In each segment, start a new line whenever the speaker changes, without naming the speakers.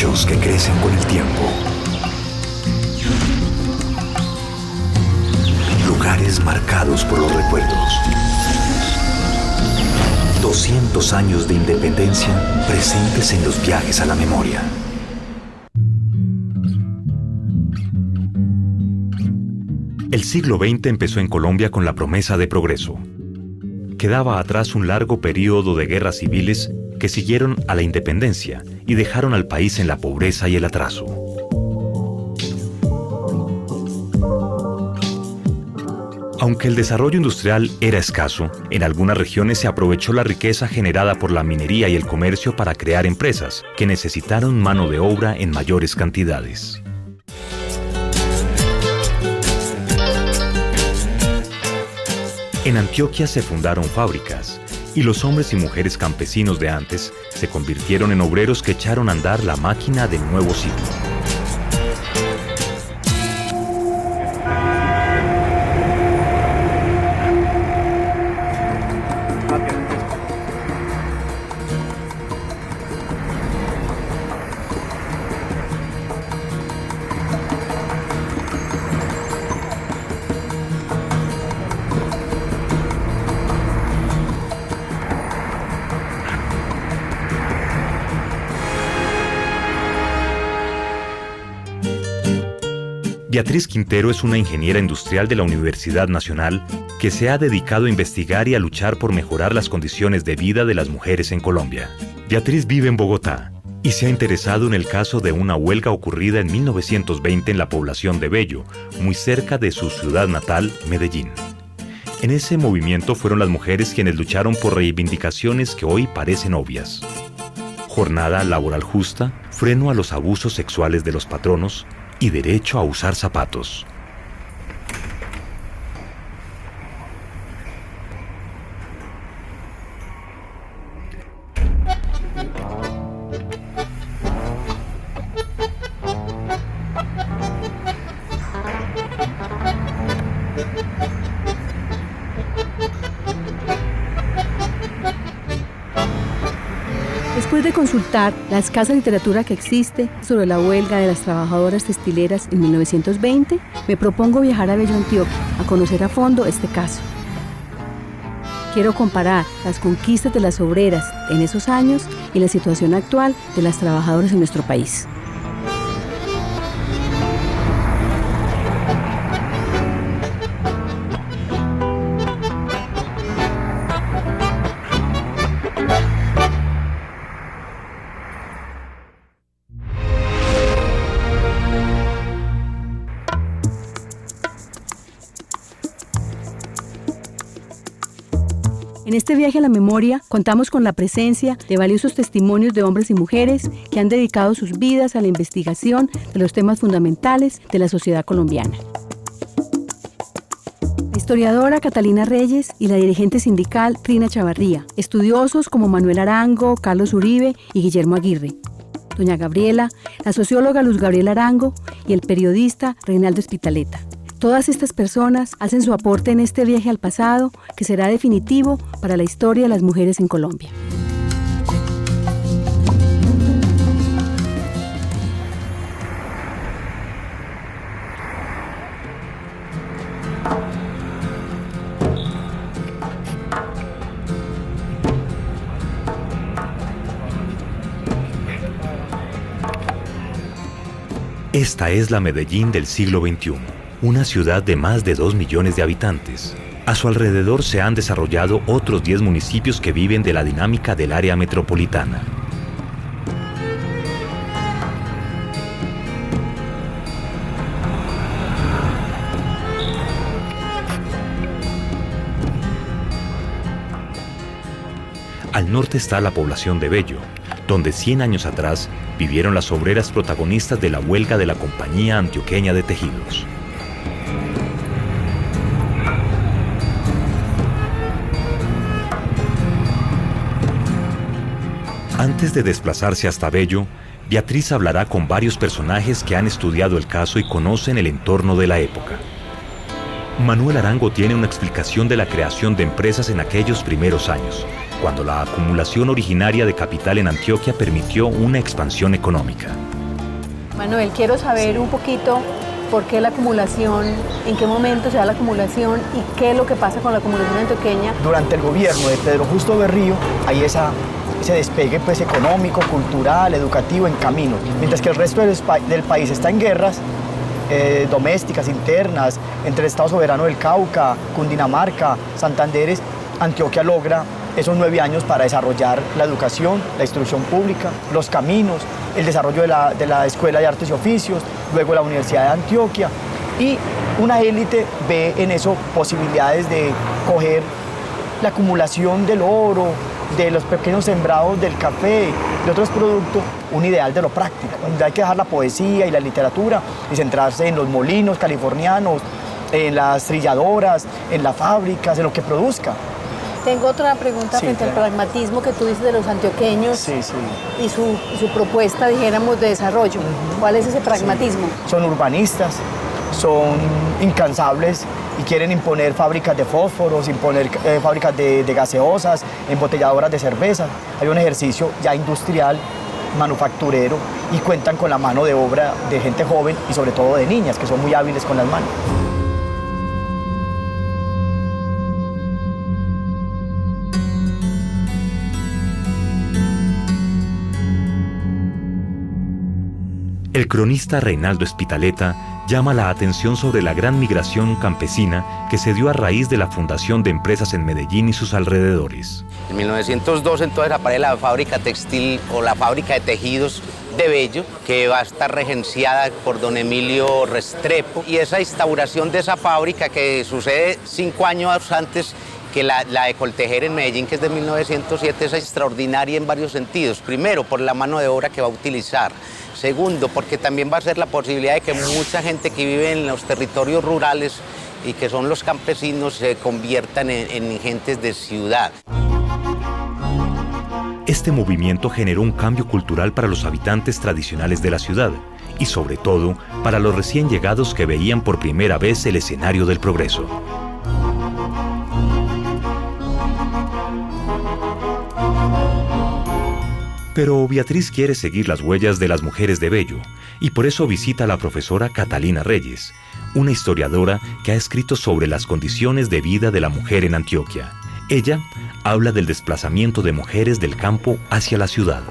hechos que crecen con el tiempo. Lugares marcados por los recuerdos. 200 años de independencia presentes en los viajes a la memoria. El siglo XX empezó en Colombia con la promesa de progreso. Quedaba atrás un largo período de guerras civiles que siguieron a la independencia y dejaron al país en la pobreza y el atraso. Aunque el desarrollo industrial era escaso, en algunas regiones se aprovechó la riqueza generada por la minería y el comercio para crear empresas que necesitaron mano de obra en mayores cantidades. En Antioquia se fundaron fábricas y los hombres y mujeres campesinos de antes se convirtieron en obreros que echaron a andar la máquina del nuevo siglo. Beatriz Quintero es una ingeniera industrial de la Universidad Nacional que se ha dedicado a investigar y a luchar por mejorar las condiciones de vida de las mujeres en Colombia. Beatriz vive en Bogotá y se ha interesado en el caso de una huelga ocurrida en 1920 en la población de Bello, muy cerca de su ciudad natal, Medellín. En ese movimiento fueron las mujeres quienes lucharon por reivindicaciones que hoy parecen obvias. Jornada laboral justa, freno a los abusos sexuales de los patronos, y derecho a usar zapatos.
Después de consultar la escasa literatura que existe sobre la huelga de las trabajadoras textileras en 1920, me propongo viajar a Bello, Antioquia, a conocer a fondo este caso. Quiero comparar las conquistas de las obreras en esos años y la situación actual de las trabajadoras en nuestro país. En este viaje a la memoria contamos con la presencia de valiosos testimonios de hombres y mujeres que han dedicado sus vidas a la investigación de los temas fundamentales de la sociedad colombiana. La historiadora Catalina Reyes y la dirigente sindical Trina Chavarría, estudiosos como Manuel Arango, Carlos Uribe y Guillermo Aguirre, doña Gabriela, la socióloga Luz Gabriela Arango y el periodista Reinaldo Espitaleta. Todas estas personas hacen su aporte en este viaje al pasado que será definitivo para la historia de las mujeres en Colombia.
Esta es la Medellín del siglo XXI. Una ciudad de más de 2 millones de habitantes. A su alrededor se han desarrollado otros 10 municipios que viven de la dinámica del área metropolitana. Al norte está la población de Bello, donde 100 años atrás vivieron las obreras protagonistas de la huelga de la Compañía Antioqueña de Tejidos. Antes de desplazarse hasta Bello, Beatriz hablará con varios personajes que han estudiado el caso y conocen el entorno de la época. Manuel Arango tiene una explicación de la creación de empresas en aquellos primeros años cuando la acumulación originaria de capital en Antioquia permitió una expansión económica.
Manuel, quiero saber un poquito por qué la acumulación, en qué momento se da la acumulación y qué es lo que pasa con la acumulación antioqueña.
Durante el gobierno de Pedro Justo Berrío hay ese despegue pues, económico, cultural, educativo en caminos, mientras que el resto del país está en guerras domésticas, internas, entre el Estado Soberano del Cauca, Cundinamarca, Santanderes. Antioquia logra esos 9 años para desarrollar la educación, la instrucción pública, los caminos, el desarrollo de la Escuela de Artes y Oficios, luego la Universidad de Antioquia, y una élite ve en eso posibilidades de coger la acumulación del oro, de los pequeños sembrados del café, de otros productos, un ideal de lo práctico, donde hay que dejar la poesía y la literatura y centrarse en los molinos californianos, en las trilladoras, en las fábricas, en lo que produzca.
Tengo otra pregunta frente al pragmatismo que tú dices de los antioqueños y su propuesta, dijéramos, de desarrollo. ¿Cuál es ese pragmatismo?
Sí. Son urbanistas, son incansables y quieren imponer fábricas de fósforos, imponer fábricas de gaseosas, embotelladoras de cerveza. Hay un ejercicio ya industrial, manufacturero, y cuentan con la mano de obra de gente joven y sobre todo de niñas, que son muy hábiles con las manos.
El cronista Reinaldo Espitaleta llama la atención sobre la gran migración campesina que se dio a raíz de la fundación de empresas en Medellín y sus alrededores.
En 1902 entonces aparece la fábrica textil o la fábrica de tejidos de Bello, que va a estar regenciada por don Emilio Restrepo, y esa instauración de esa fábrica que sucede 5 años antes que la de Coltejer en Medellín, que es de 1907, es extraordinaria en varios sentidos. Primero, por la mano de obra que va a utilizar. Segundo, porque también va a ser la posibilidad de que mucha gente que vive en los territorios rurales y que son los campesinos se conviertan en gentes de ciudad.
Este movimiento generó un cambio cultural para los habitantes tradicionales de la ciudad y sobre todo para los recién llegados que veían por primera vez el escenario del progreso. Pero Beatriz quiere seguir las huellas de las mujeres de Bello y por eso visita a la profesora Catalina Reyes, una historiadora que ha escrito sobre las condiciones de vida de la mujer en Antioquia. Ella habla del desplazamiento de mujeres del campo hacia la ciudad.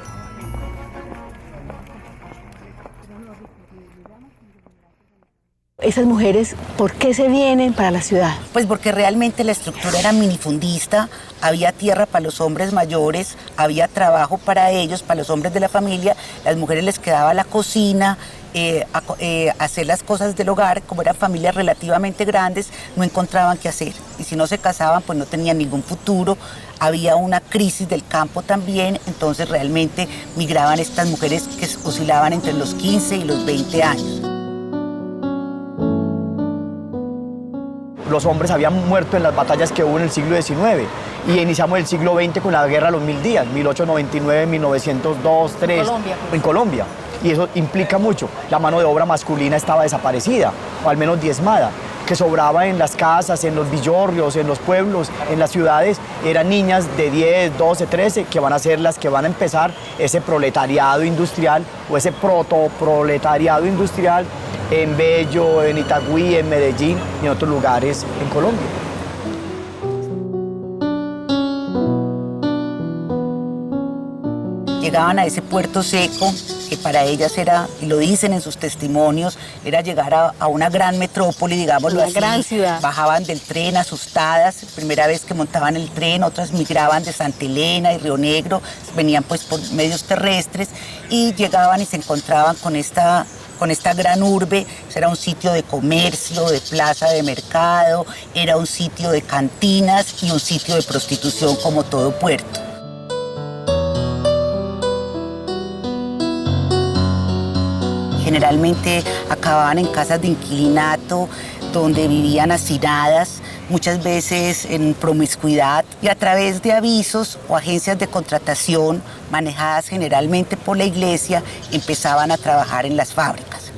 Esas mujeres, ¿por qué se vienen para la ciudad?
Pues porque realmente la estructura era minifundista, había tierra para los hombres mayores, había trabajo para ellos, para los hombres de la familia, las mujeres les quedaba la cocina, hacer las cosas del hogar. Como eran familias relativamente grandes, no encontraban qué hacer, y si no se casaban pues no tenían ningún futuro. Había una crisis del campo también, entonces realmente migraban estas mujeres que oscilaban entre los 15 y los 20 años.
Los hombres habían muerto en las batallas que hubo en el siglo XIX y iniciamos el siglo XX con la guerra de los 1000 días, 1899, 1902, 3, en Colombia. Y eso implica mucho. La mano de obra masculina estaba desaparecida, o al menos diezmada. Que sobraba en las casas, en los villorrios, en los pueblos, en las ciudades, eran niñas de 10, 12, 13, que van a ser las que van a empezar ese proletariado industrial o ese protoproletariado industrial en Bello, en Itagüí, en Medellín y en otros lugares en Colombia.
Llegaban a ese puerto seco, que para ellas era, y lo dicen en sus testimonios, era llegar a una gran metrópoli, digámoslo así.
Una gran ciudad.
Bajaban del tren asustadas, primera vez que montaban el tren, otras migraban de Santa Elena y Río Negro, venían pues por medios terrestres y llegaban y se encontraban con esta gran urbe. Era un sitio de comercio, de plaza de mercado, era un sitio de cantinas y un sitio de prostitución como todo puerto. Generalmente acababan en casas de inquilinato, donde vivían hacinadas, muchas veces en promiscuidad, y a través de avisos o agencias de contratación manejadas generalmente por la iglesia, empezaban a trabajar en las fábricas.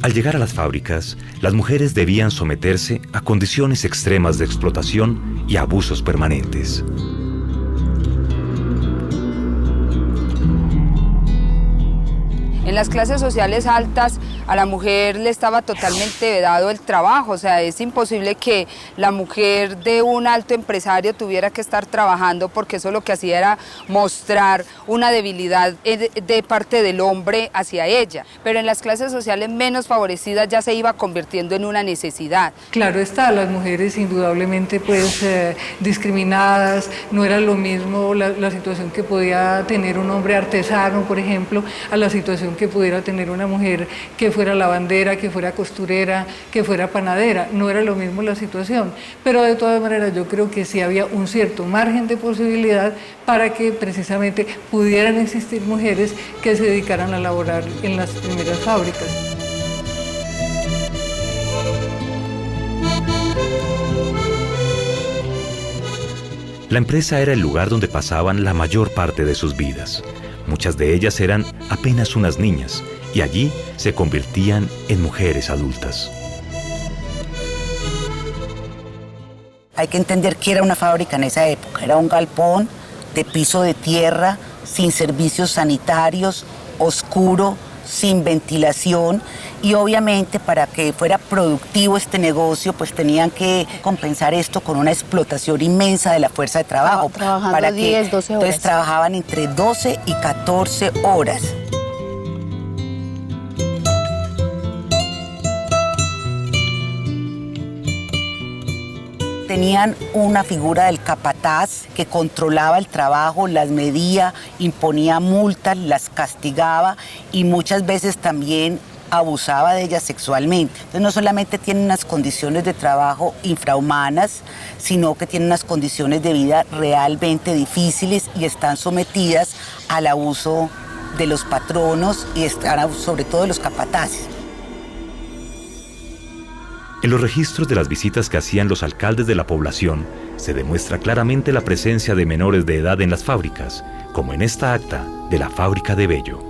Al llegar a las fábricas, las mujeres debían someterse a condiciones extremas de explotación y abusos permanentes.
En las clases sociales altas a la mujer le estaba totalmente vedado el trabajo, o sea, es imposible que la mujer de un alto empresario tuviera que estar trabajando porque eso lo que hacía era mostrar una debilidad de parte del hombre hacia ella. Pero en las clases sociales menos favorecidas ya se iba convirtiendo en una necesidad.
Claro está, las mujeres indudablemente pues discriminadas, no era lo mismo la situación que podía tener un hombre artesano, por ejemplo, a la situación que pudiera tener una mujer que fuera lavandera, que fuera costurera, que fuera panadera. No era lo mismo la situación, pero de todas maneras yo creo que sí había un cierto margen de posibilidad para que precisamente pudieran existir mujeres que se dedicaran a laborar en las primeras fábricas.
La empresa era el lugar donde pasaban la mayor parte de sus vidas. Muchas de ellas eran apenas unas niñas y allí se convertían en mujeres adultas.
Hay que entender que era una fábrica en esa época. Era un galpón de piso de tierra, sin servicios sanitarios, oscuro, sin ventilación, y obviamente para que fuera productivo este negocio pues tenían que compensar esto con una explotación inmensa de la fuerza de trabajo.
Trabajando
para
10, 12 horas.
Entonces trabajaban entre 12 y 14 horas. Tenían una figura del capataz que controlaba el trabajo, las medía, imponía multas, las castigaba y muchas veces también abusaba de ellas sexualmente. Entonces no solamente tienen unas condiciones de trabajo infrahumanas, sino que tienen unas condiciones de vida realmente difíciles y están sometidas al abuso de los patronos y sobre todo de los capataces.
En los registros de las visitas que hacían los alcaldes de la población, se demuestra claramente la presencia de menores de edad en las fábricas, como en esta acta de la fábrica de Bello.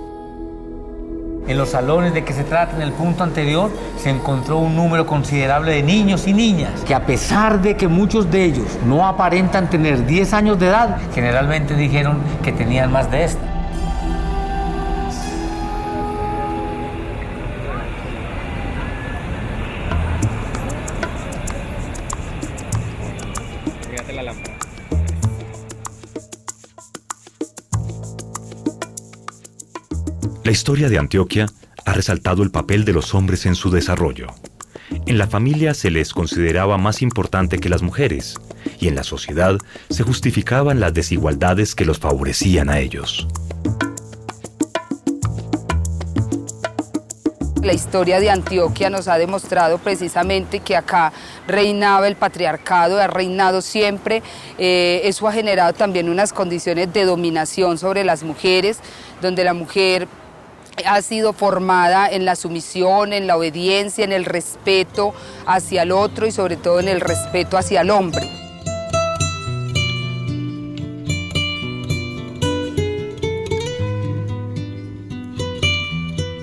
En los salones de que se trata en el punto anterior, se encontró un número considerable de niños y niñas, que a pesar de que muchos de ellos no aparentan tener 10 años de edad, generalmente dijeron que tenían más de esta.
La historia de Antioquia ha resaltado el papel de los hombres en su desarrollo. En la familia se les consideraba más importante que las mujeres, y en la sociedad se justificaban las desigualdades que los favorecían a ellos.
La historia de Antioquia nos ha demostrado precisamente que acá reinaba el patriarcado, ha reinado siempre. Eso ha generado también unas condiciones de dominación sobre las mujeres, donde la mujer ha sido formada en la sumisión, en la obediencia, en el respeto hacia el otro y sobre todo en el respeto hacia el hombre.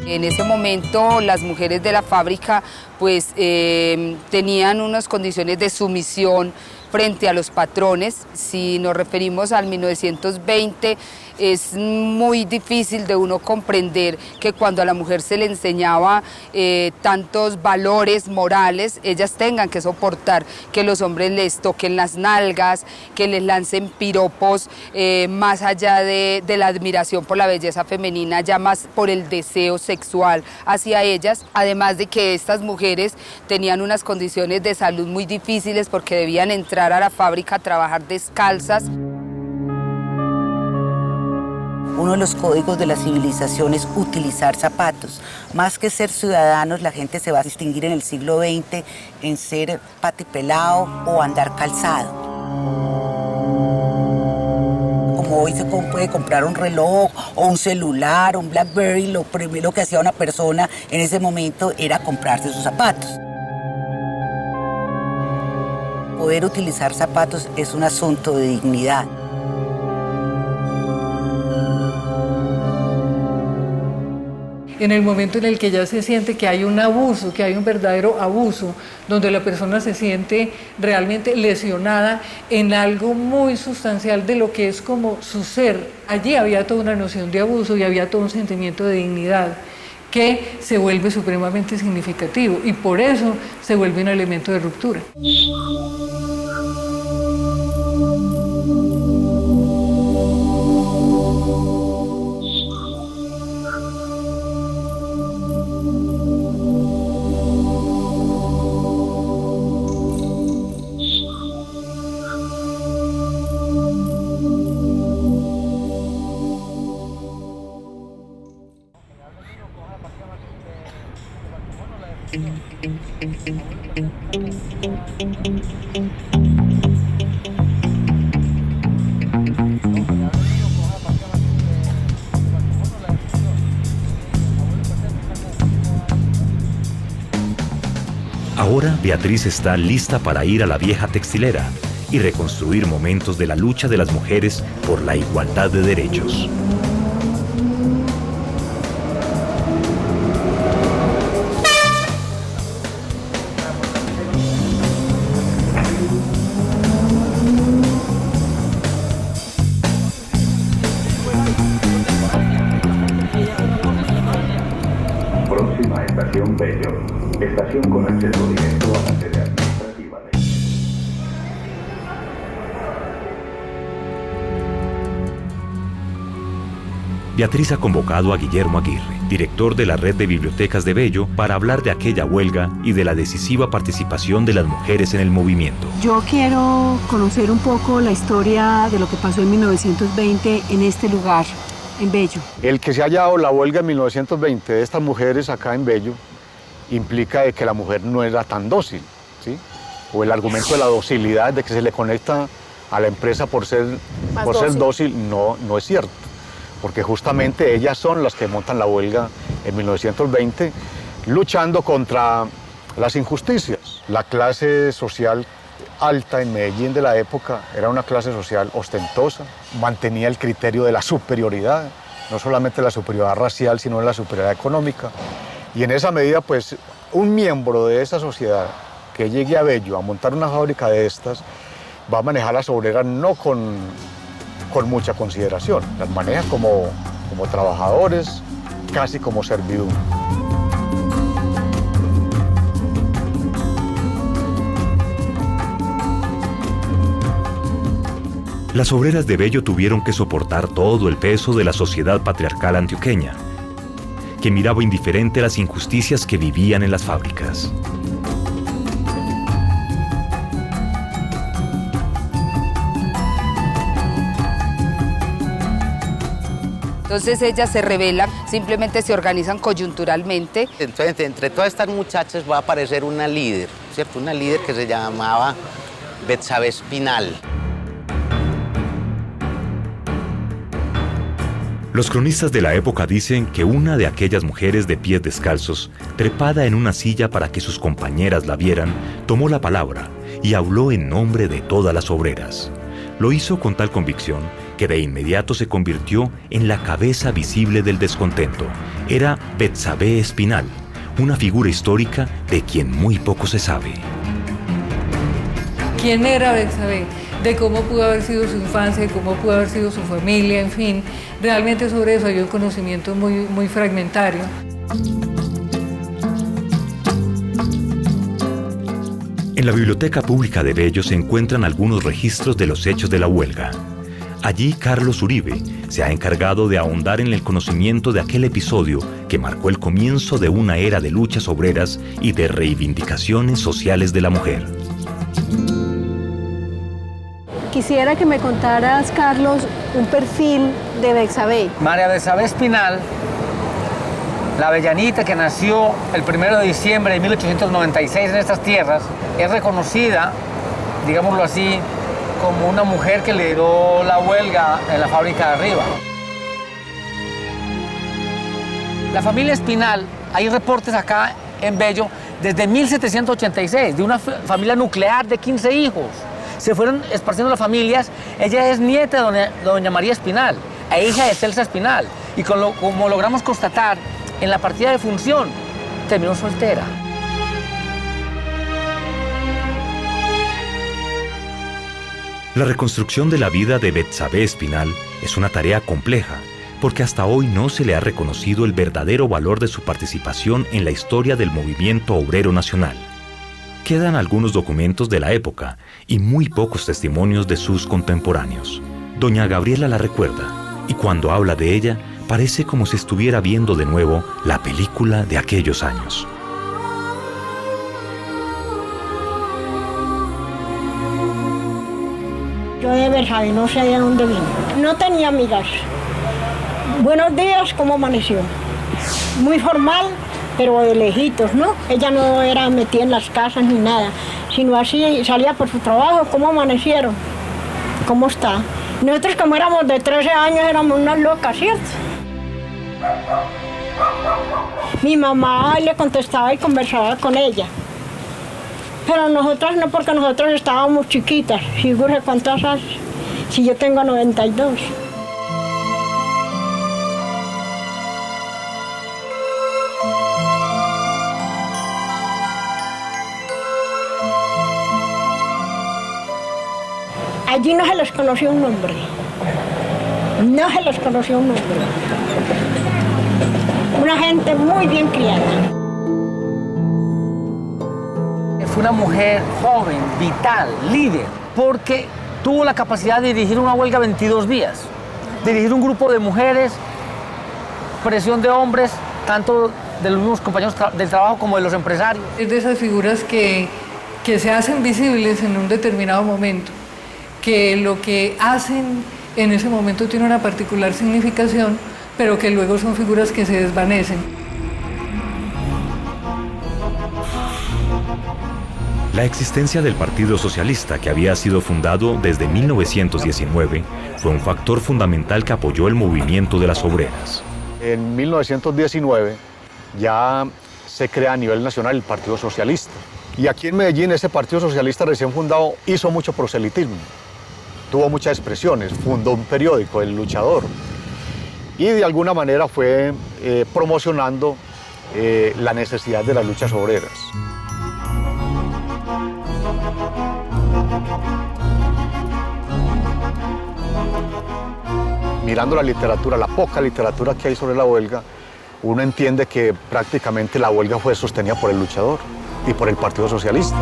En ese momento las mujeres de la fábrica pues tenían unas condiciones de sumisión frente a los patrones. Si nos referimos al 1920, es muy difícil de uno comprender que cuando a la mujer se le enseñaba tantos valores morales, ellas tengan que soportar que los hombres les toquen las nalgas, que les lancen piropos, más allá de la admiración por la belleza femenina, ya más por el deseo sexual hacia ellas. Además de que estas mujeres tenían unas condiciones de salud muy difíciles porque debían entrar a la fábrica a trabajar descalzas.
Uno de los códigos de la civilización es utilizar zapatos. Más que ser ciudadanos, la gente se va a distinguir en el siglo XX en ser patipelado o andar calzado. Como hoy se puede comprar un reloj o un celular, un BlackBerry, lo primero que hacía una persona en ese momento era comprarse sus zapatos. Poder utilizar zapatos es un asunto de dignidad.
en el momento en el que ya se siente que hay un abuso, que hay un verdadero abuso, donde la persona se siente realmente lesionada en algo muy sustancial de lo que es como su ser, allí había toda una noción de abuso y había todo un sentimiento de dignidad que se vuelve supremamente significativo y por eso se vuelve un elemento de ruptura.
Ahora Beatriz está lista para ir a la vieja textilera y reconstruir momentos de la lucha de las mujeres por la igualdad de derechos.
Próxima estación Bello. Estación con acceso directo a la sede administrativa de...
Beatriz ha convocado a Guillermo Aguirre, director de la Red de Bibliotecas de Bello, para hablar de aquella huelga y de la decisiva participación de las mujeres en el movimiento.
Yo quiero conocer un poco la historia de lo que pasó en 1920 en este lugar, en Bello.
El que se haya dado la huelga en 1920 de estas mujeres acá en Bello implica de que la mujer no era tan dócil, ¿sí? O el argumento de la docilidad, de que se le conecta a la empresa por ser dócil, no es cierto. Porque justamente ellas son las que montan la huelga en 1920, luchando contra las injusticias. La clase social alta en Medellín de la época era una clase social ostentosa, mantenía el criterio de la superioridad, no solamente la superioridad racial, sino la superioridad económica. Y en esa medida, pues, un miembro de esa sociedad que llegue a Bello a montar una fábrica de estas, va a manejar a las obreras no con mucha consideración, las maneja como trabajadores, casi como servidumbre.
Las obreras de Bello tuvieron que soportar todo el peso de la sociedad patriarcal antioqueña, que miraba indiferente las injusticias que vivían en las fábricas.
Entonces ellas se rebelan, simplemente se organizan coyunturalmente.
Entonces, entre todas estas muchachas va a aparecer una líder, ¿cierto? Una líder que se llamaba Betsabe Espinal.
Los cronistas de la época dicen que una de aquellas mujeres de pies descalzos, trepada en una silla para que sus compañeras la vieran, tomó la palabra y habló en nombre de todas las obreras. Lo hizo con tal convicción que de inmediato se convirtió en la cabeza visible del descontento. Era Betsabe Espinal, una figura histórica de quien muy poco se sabe.
¿Quién era Betsabe? De cómo pudo haber sido su infancia, de cómo pudo haber sido su familia, en fin. Realmente sobre eso hay un conocimiento muy fragmentario.
En la Biblioteca Pública de Bello se encuentran algunos registros de los hechos de la huelga. Allí Carlos Uribe se ha encargado de ahondar en el conocimiento de aquel episodio que marcó el comienzo de una era de luchas obreras y de reivindicaciones sociales de la mujer.
Quisiera que me contaras, Carlos, un perfil de Betsabe.
María Betsabe Espinal, la avellanita que nació el 1 de diciembre de 1896 en estas tierras, es reconocida, digámoslo así, como una mujer que lideró la huelga en la fábrica de arriba. La familia Espinal, hay reportes acá en Bello desde 1786, de una familia nuclear de 15 hijos. Se fueron esparciendo las familias. Ella es nieta de doña María Espinal, e hija de Celsa Espinal. Y como logramos constatar en la partida de función terminó soltera.
La reconstrucción de la vida de Betsabé Espinal es una tarea compleja, porque hasta hoy no se le ha reconocido el verdadero valor de su participación en la historia del movimiento obrero nacional. Quedan algunos documentos de la época y muy pocos testimonios de sus contemporáneos. Doña Gabriela la recuerda, y cuando habla de ella, parece como si estuviera viendo de nuevo la película de aquellos años.
Yo de Betsabé no sé de dónde vino. No tenía amigas. Buenos días, ¿cómo amaneció? Muy formal, pero de lejitos, ¿no? Ella no era metida en las casas ni nada, sino así salía por su trabajo. ¿Cómo amanecieron? ¿Cómo está? Nosotros, como éramos de 13 años, éramos unas locas, ¿cierto? Mi mamá le contestaba y conversaba con ella. Pero nosotras no, porque nosotros estábamos chiquitas. Figure cuántas hace. Si yo tengo 92. Allí no se les conoció un nombre. No se les conoció un nombre. Una gente muy bien criada.
Fue una mujer joven, vital, líder, porque tuvo la capacidad de dirigir una huelga 22 días, dirigir un grupo de mujeres, presión de hombres, tanto de los mismos compañeros del trabajo como de los empresarios.
Es de esas figuras que se hacen visibles en un determinado momento, que lo que hacen en ese momento tiene una particular significación, pero que luego son figuras que se desvanecen.
La existencia del Partido Socialista, que había sido fundado desde 1919, fue un factor fundamental que apoyó el movimiento de las obreras.
En 1919 ya se crea a nivel nacional el Partido Socialista. Y aquí en Medellín ese Partido Socialista recién fundado hizo mucho proselitismo. Tuvo muchas expresiones, fundó un periódico, El Luchador, y de alguna manera fue promocionando la necesidad de las luchas obreras. Mirando la literatura, la poca literatura que hay sobre la huelga, uno entiende que prácticamente la huelga fue sostenida por El Luchador y por el Partido Socialista.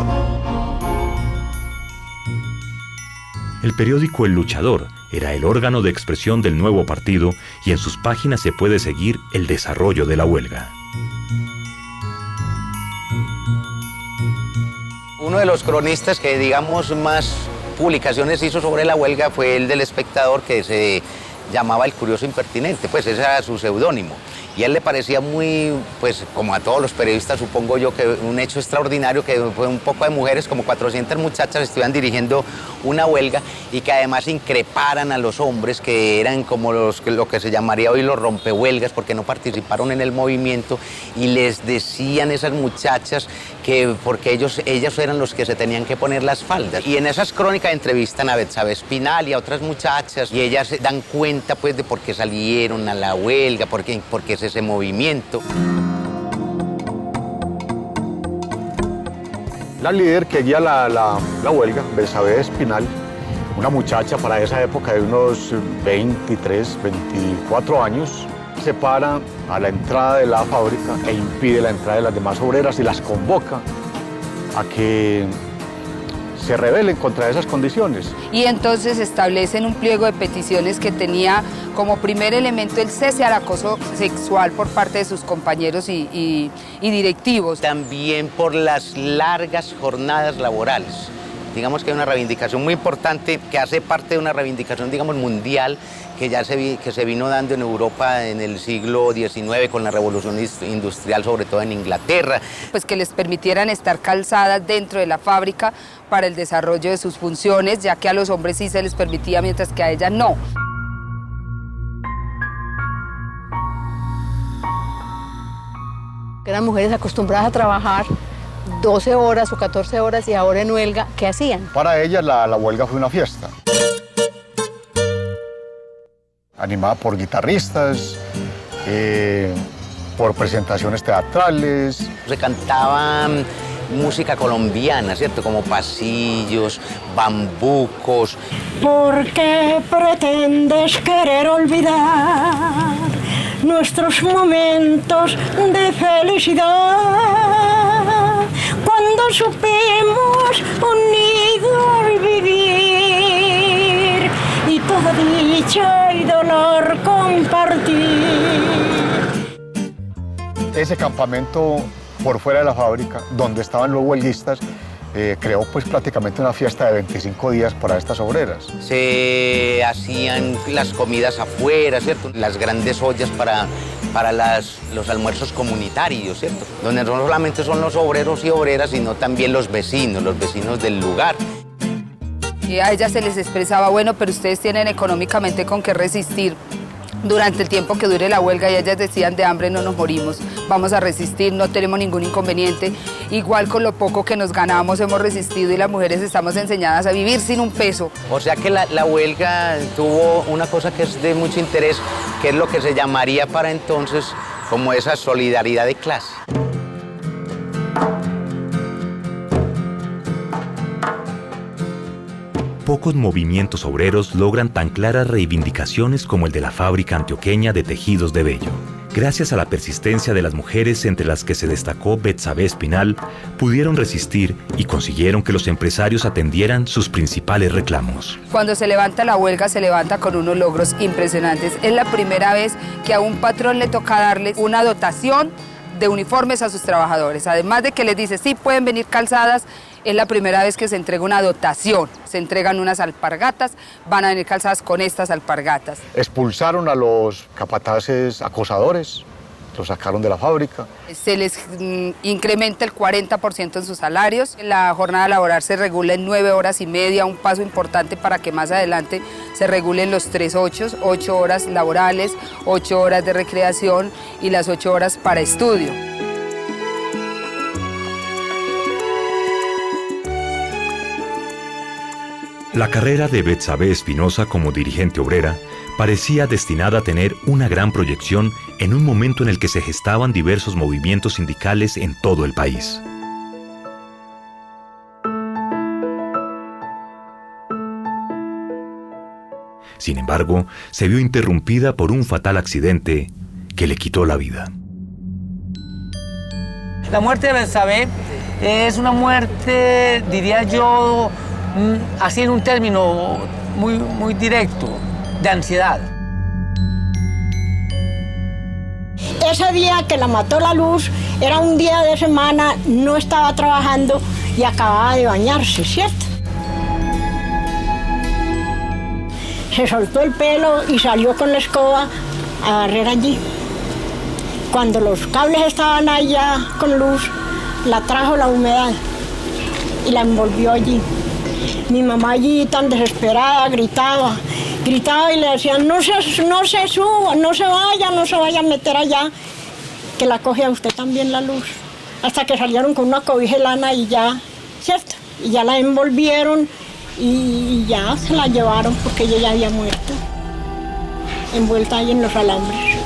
El periódico El Luchador era el órgano de expresión del nuevo partido y en sus páginas se puede seguir el desarrollo de la huelga.
Uno de los cronistas que, digamos, más publicaciones hizo sobre la huelga fue el del Espectador, que se llamaba El Curioso Impertinente, pues ese era su seudónimo. Y a él le parecía muy, pues como a todos los periodistas, supongo yo, que un hecho extraordinario, que fue un poco de mujeres, como 400 muchachas, estuvieran dirigiendo una huelga y que además increparan a los hombres, que eran como lo que se llamaría hoy los rompehuelgas, porque no participaron en el movimiento, y les decían esas muchachas que porque ellos eran los que se tenían que poner las faldas. Y en esas crónicas entrevistan a Betsabé Espinal y a otras muchachas, y ellas se dan cuenta pues de por qué salieron a la huelga, por qué es ese movimiento.
La líder que guía la huelga, Betsabé Espinal, una muchacha para esa época de unos 23, 24 años, se para a la entrada de la fábrica e impide la entrada de las demás obreras y las convoca a que se rebelen contra esas condiciones.
Y entonces establecen un pliego de peticiones que tenía como primer elemento el cese al acoso sexual por parte de sus compañeros y directivos.
También por las largas jornadas laborales. Digamos que hay una reivindicación muy importante que hace parte de una reivindicación, digamos, mundial que ya se vino dando en Europa en el siglo XIX con la revolución industrial, sobre todo en Inglaterra.
Pues que les permitieran estar calzadas dentro de la fábrica para el desarrollo de sus funciones, ya que a los hombres sí se les permitía, mientras que a ellas no.
Eran mujeres acostumbradas a trabajar 12 horas o 14 horas y ahora en huelga, ¿qué hacían?
Para ellas la huelga fue una fiesta. Animada por guitarristas, por presentaciones teatrales.
Se cantaba música colombiana, ¿cierto? Como pasillos, bambucos.
¿Por qué pretendes querer olvidar nuestros momentos de felicidad? Cuando supimos unidos vivir y toda dicha y dolor compartir.
Ese campamento por fuera de la fábrica, donde estaban los huelguistas, creó pues prácticamente una fiesta de 25 días para estas obreras.
Se hacían las comidas afuera, ¿cierto? Las grandes ollas para los almuerzos comunitarios, ¿cierto? Donde no solamente son los obreros y obreras, sino también los vecinos del lugar.
Y a ellas se les expresaba, bueno, pero ustedes tienen económicamente con qué resistir durante el tiempo que dure la huelga, y ellas decían, de hambre no nos morimos, vamos a resistir, no tenemos ningún inconveniente. Igual con lo poco que nos ganamos hemos resistido, y las mujeres estamos enseñadas a vivir sin un peso.
O sea que la huelga tuvo una cosa que es de mucho interés, que es lo que se llamaría para entonces como esa solidaridad de clase.
Pocos movimientos obreros logran tan claras reivindicaciones como el de la fábrica antioqueña de tejidos de Bello. Gracias a la persistencia de las mujeres, entre las que se destacó Betsabé Espinal, pudieron resistir y consiguieron que los empresarios atendieran sus principales reclamos.
Cuando se levanta la huelga, se levanta con unos logros impresionantes. Es la primera vez que a un patrón le toca darle una dotación de uniformes a sus trabajadores. Además de que les dice, sí, pueden venir calzadas, es la primera vez que se entrega una dotación. Se entregan unas alpargatas, van a venir calzadas con estas alpargatas.
Expulsaron a los capataces acosadores, los sacaron de la fábrica.
Se les incrementa el 40% en sus salarios. La jornada laboral se regula en 9 horas y media, un paso importante para que más adelante se regulen los 3/8, 8 horas laborales, 8 horas de recreación y las 8 horas para estudio.
La carrera de Betsabé Espinosa como dirigente obrera parecía destinada a tener una gran proyección en un momento en el que se gestaban diversos movimientos sindicales en todo el país. Sin embargo, se vio interrumpida por un fatal accidente que le quitó la vida.
La muerte de Betsabé es una muerte, diría yo, así en un término muy directo, de ansiedad.
Ese día que la mató la luz, era un día de semana, no estaba trabajando y acababa de bañarse, ¿cierto? Se soltó el pelo y salió con la escoba a barrer allí. Cuando los cables estaban allá con luz, la trajo la humedad y la envolvió allí. Mi mamá allí tan desesperada gritaba y le decían, no se suba, no se vaya a meter allá, que la coge a usted también la luz. Hasta que salieron con una cobija de lana y ya, ¿cierto? Y ya la envolvieron y ya se la llevaron porque ella ya había muerto, envuelta ahí en los alambres.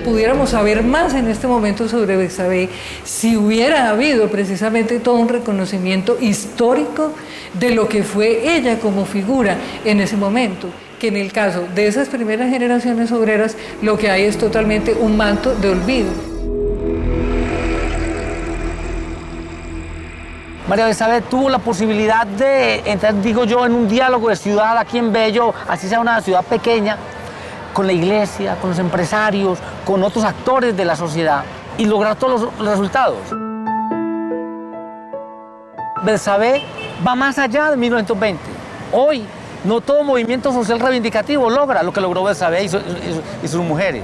Pudiéramos saber más en este momento sobre Betsabé si hubiera habido precisamente todo un reconocimiento histórico de lo que fue ella como figura en ese momento, que en el caso de esas primeras generaciones obreras lo que hay es totalmente un manto de olvido.
María Betsabé tuvo la posibilidad de entrar, digo yo, en un diálogo de ciudad aquí en Bello, así sea una ciudad pequeña, con la iglesia, con los empresarios, con otros actores de la sociedad y lograr todos los resultados. Betsabé va más allá de 1920. Hoy no todo movimiento social reivindicativo logra lo que logró Betsabé y sus mujeres.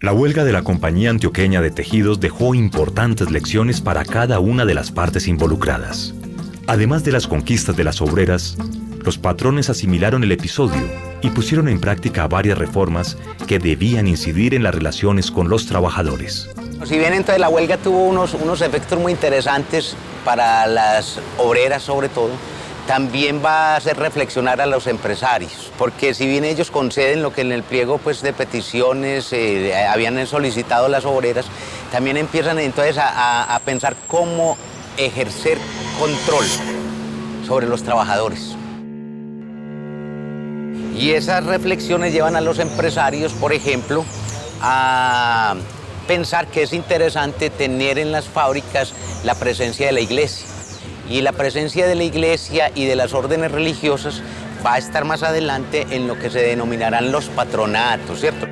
La huelga de la Compañía Antioqueña de Tejidos dejó importantes lecciones para cada una de las partes involucradas. Además de las conquistas de las obreras, los patrones asimilaron el episodio y pusieron en práctica varias reformas que debían incidir en las relaciones con los trabajadores.
Si bien entonces la huelga tuvo unos efectos muy interesantes para las obreras sobre todo, también va a hacer reflexionar a los empresarios, porque si bien ellos conceden lo que en el pliego pues, de peticiones habían solicitado las obreras, también empiezan entonces a pensar cómo ejercer control sobre los trabajadores. Y esas reflexiones llevan a los empresarios, por ejemplo, a pensar que es interesante tener en las fábricas la presencia de la iglesia. Y la presencia de la iglesia y de las órdenes religiosas va a estar más adelante en lo que se denominarán los patronatos, ¿cierto?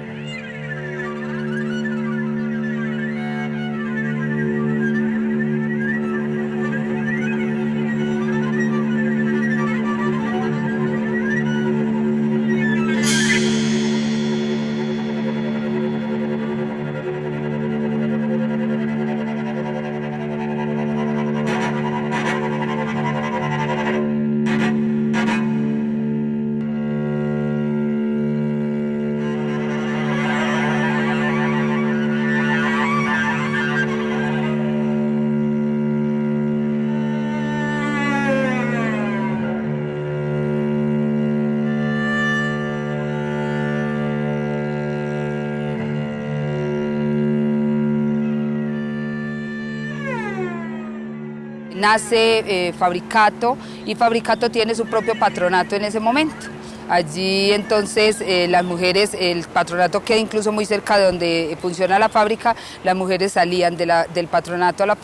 Nace Fabricato y Fabricato tiene su propio patronato en ese momento. Allí entonces las mujeres, el patronato queda incluso muy cerca de donde funciona la fábrica, las mujeres salían del patronato a la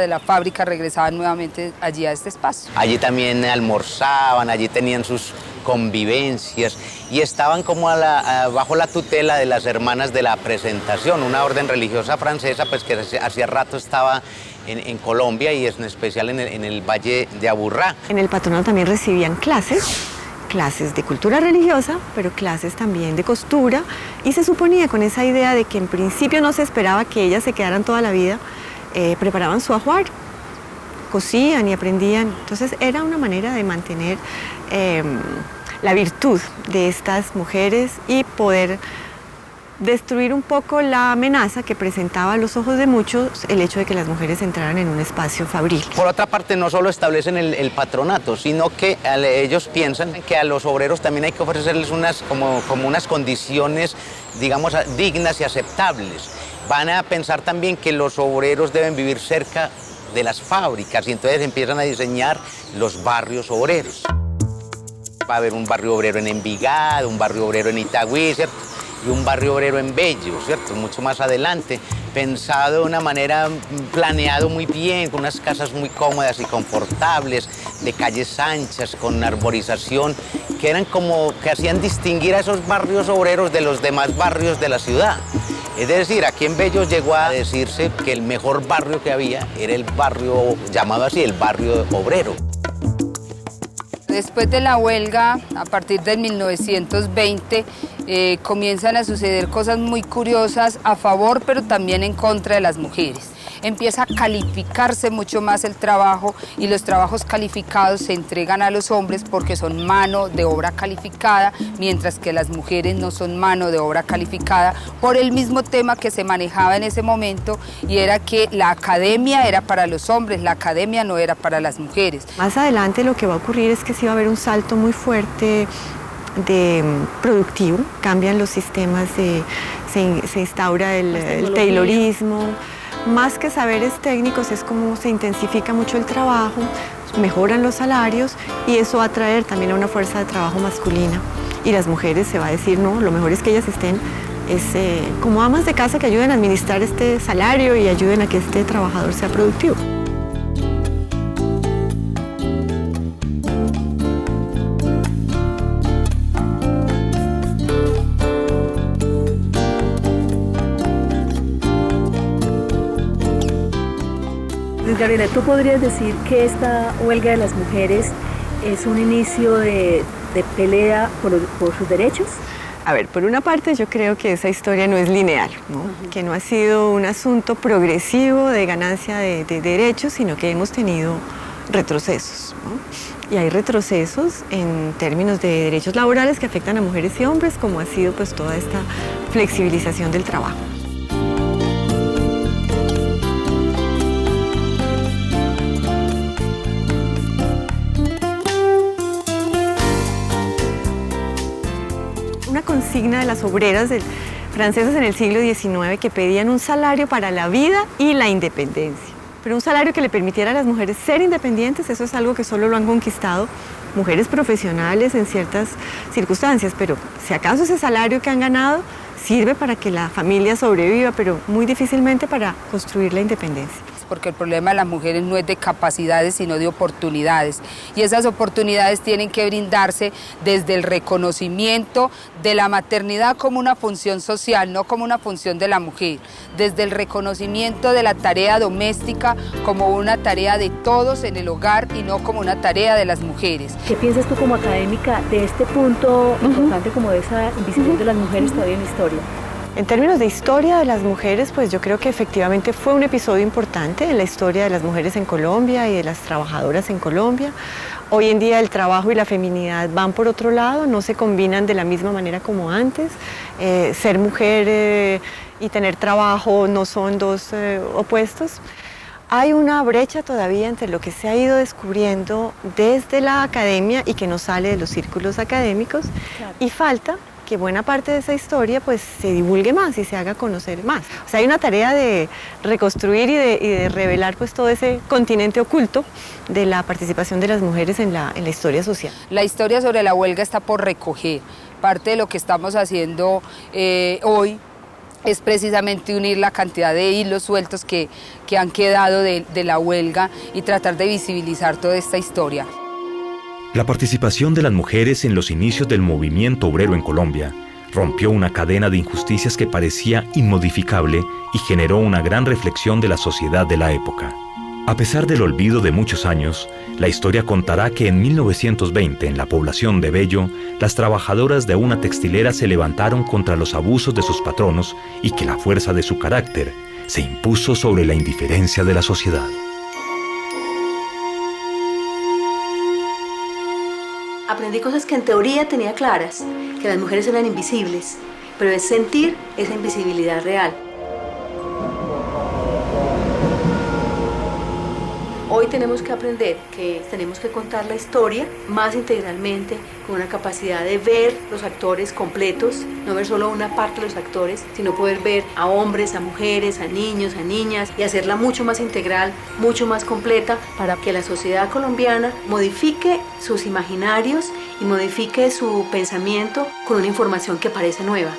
la fábrica regresaban nuevamente allí a este espacio.
Allí también almorzaban, allí tenían sus convivencias y estaban como bajo la tutela de las hermanas de la presentación, una orden religiosa francesa pues que hacía rato estaba en Colombia y en especial en el Valle de Aburrá.
En el patronato también recibían clases de cultura religiosa, pero clases también de costura, y se suponía con esa idea de que en principio no se esperaba que ellas se quedaran toda la vida, preparaban su ajuar, cosían y aprendían. Entonces era una manera de mantener la virtud de estas mujeres y poder destruir un poco la amenaza que presentaba a los ojos de muchos el hecho de que las mujeres entraran en un espacio fabril.
Por otra parte, no solo establecen el patronato, sino que ellos piensan que a los obreros también hay que ofrecerles como unas condiciones, digamos, dignas y aceptables. Van a pensar también que los obreros deben vivir cerca de las fábricas y entonces empiezan a diseñar los barrios obreros. Va a haber un barrio obrero en Envigado, un barrio obrero en Itagüí, ¿cierto? Y un barrio obrero en Bello, ¿cierto? Mucho más adelante, pensado de una manera, planeado muy bien, con unas casas muy cómodas y confortables, de calles anchas, con arborización, que eran como que hacían distinguir a esos barrios obreros de los demás barrios de la ciudad. Es decir, aquí en Bello llegó a decirse que el mejor barrio que había era el barrio, llamado así, el barrio obrero.
Después de la huelga, a partir de 1920, comienzan a suceder cosas muy curiosas a favor, pero también en contra de las mujeres. Empieza a calificarse mucho más el trabajo y los trabajos calificados se entregan a los hombres porque son mano de obra calificada, mientras que las mujeres no son mano de obra calificada por el mismo tema que se manejaba en ese momento, y era que la academia era para los hombres, la academia no era para las mujeres.
Más adelante lo que va a ocurrir es que sí va a haber un salto muy fuerte de productivo, cambian los sistemas, se instaura el taylorismo. Más que saberes técnicos es como se intensifica mucho el trabajo, mejoran los salarios y eso va a traer también a una fuerza de trabajo masculina. Y las mujeres se va a decir, no, lo mejor es que ellas estén como amas de casa que ayuden a administrar este salario y ayuden a que este trabajador sea productivo.
Gabriela, ¿tú podrías decir que esta huelga de las mujeres es un inicio de pelea por sus derechos?
A ver, por una parte yo creo que esa historia no es lineal, ¿no? Que no ha sido un asunto progresivo de ganancia de derechos, sino que hemos tenido retrocesos, ¿no? Y hay retrocesos en términos de derechos laborales que afectan a mujeres y hombres, como ha sido pues toda esta flexibilización del trabajo. Una consigna de las obreras francesas en el siglo XIX que pedían un salario para la vida y la independencia. Pero un salario que le permitiera a las mujeres ser independientes, eso es algo que solo lo han conquistado mujeres profesionales en ciertas circunstancias, pero si acaso ese salario que han ganado sirve para que la familia sobreviva, pero muy difícilmente para construir la independencia.
Porque el problema de las mujeres no es de capacidades, sino de oportunidades. Y esas oportunidades tienen que brindarse desde el reconocimiento de la maternidad como una función social, no como una función de la mujer. Desde el reconocimiento de la tarea doméstica como una tarea de todos en el hogar y no como una tarea de las mujeres.
¿Qué piensas tú como académica de este punto importante como de esa invisibilidad de las mujeres todavía en la historia?
En términos de historia de las mujeres, pues yo creo que efectivamente fue un episodio importante en la historia de las mujeres en Colombia y de las trabajadoras en Colombia. Hoy en día el trabajo y la feminidad van por otro lado, no se combinan de la misma manera como antes. Ser mujer y tener trabajo no son dos opuestos. Hay una brecha todavía entre lo que se ha ido descubriendo desde la academia y que no sale de los círculos académicos, claro. Y falta que buena parte de esa historia pues se divulgue más y se haga conocer más. O sea, hay una tarea de reconstruir y de revelar pues todo ese continente oculto de la participación de las mujeres en la historia social.
La historia sobre la huelga está por recoger. Parte de lo que estamos haciendo hoy es precisamente unir la cantidad de hilos sueltos que han quedado de la huelga y tratar de visibilizar toda esta historia.
La participación de las mujeres en los inicios del movimiento obrero en Colombia rompió una cadena de injusticias que parecía inmodificable y generó una gran reflexión de la sociedad de la época. A pesar del olvido de muchos años, la historia contará que en 1920, en la población de Bello, las trabajadoras de una textilera se levantaron contra los abusos de sus patronos y que la fuerza de su carácter se impuso sobre la indiferencia de la sociedad.
Aprendí cosas que en teoría tenía claras, que las mujeres eran invisibles, pero es sentir esa invisibilidad real. Hoy tenemos que aprender que tenemos que contar la historia más integralmente, con una capacidad de ver los actores completos, no ver solo una parte de los actores, sino poder ver a hombres, a mujeres, a niños, a niñas y hacerla mucho más integral, mucho más completa para que la sociedad colombiana modifique sus imaginarios y modifique su pensamiento con una información que parece nueva.